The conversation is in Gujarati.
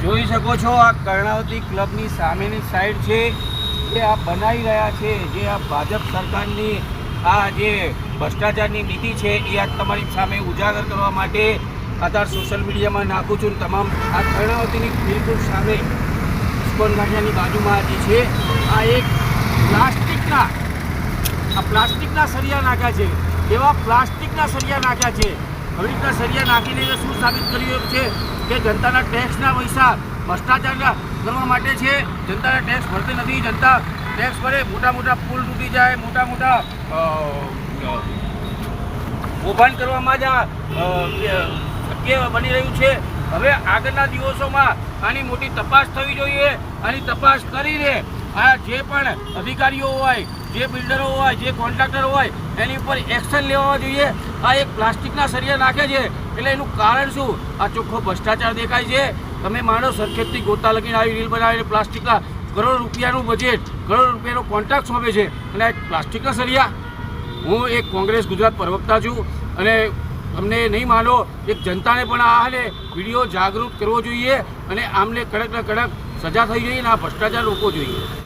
જોઈ શકો છો આ કર્ણાવતી ક્લબની સામેની સાઈડ છે જે આ બનાવી રહ્યા છે, જે આ ભાજપ સરકારની આ જે ભ્રષ્ટાચારની નીતિ છે એ આ તમારી સામે ઉજાગર કરવા માટે અત્યારે સોશિયલ મીડિયામાં નાખું છું. તમામ આ કર્ણાવતીની બિલકુલ સામે ઇસ્કોન ગાંઠિયાની બાજુમાં જે છે આ એક પ્લાસ્ટિકના સળિયા નાખ્યા છે. એવા પ્લાસ્ટિકના સળિયા નાખ્યા છે. હવે રીતના સળિયા નાખીને શું સાબિત કર્યું છે કે જનતાના ટેક્સના પૈસા ભ્રષ્ટાચાર કરવા માટે છે. જનતાના ટેક્સ ભરતી નથી. જનતા ટેક્સ ભરે, મોટા મોટા પુલ તૂટી જાય, મોટા મોટા કૌભાંડ કરવામાં જ શક્ય બની રહ્યું છે. હવે આગળના દિવસોમાં આની મોટી તપાસ થવી જોઈએ. આની તપાસ કરીને આ જે પણ અધિકારીઓ હોય, જે બિલ્ડરો હોય, જે કોન્ટ્રાક્ટર હોય એની ઉપર એક્શન લેવા જોઈએ. આ એક પ્લાસ્ટિકના સળિયા નાખે છે એટલે એનું કારણ શું? આ ચોખ્ખો ભ્રષ્ટાચાર દેખાય છે. તમે માનો સરખેજથી ગોતા લગીને આવી રીલ બનાવીને પ્લાસ્ટિકના કરોડ રૂપિયાનું બજેટ, કરોડ રૂપિયાનો કોન્ટ્રાક્ટ સોંપે છે અને આ પ્લાસ્ટિકના સળિયા. હું એક કોંગ્રેસ ગુજરાત પ્રવક્તા છું અને તમને નહીં માનો, એક જનતાને પણ આને વિડીયો જાગૃત કરવો જોઈએ અને આમને કડકને કડક સજા થઈ જોઈએ અને આ ભ્રષ્ટાચાર રોકવો જોઈએ.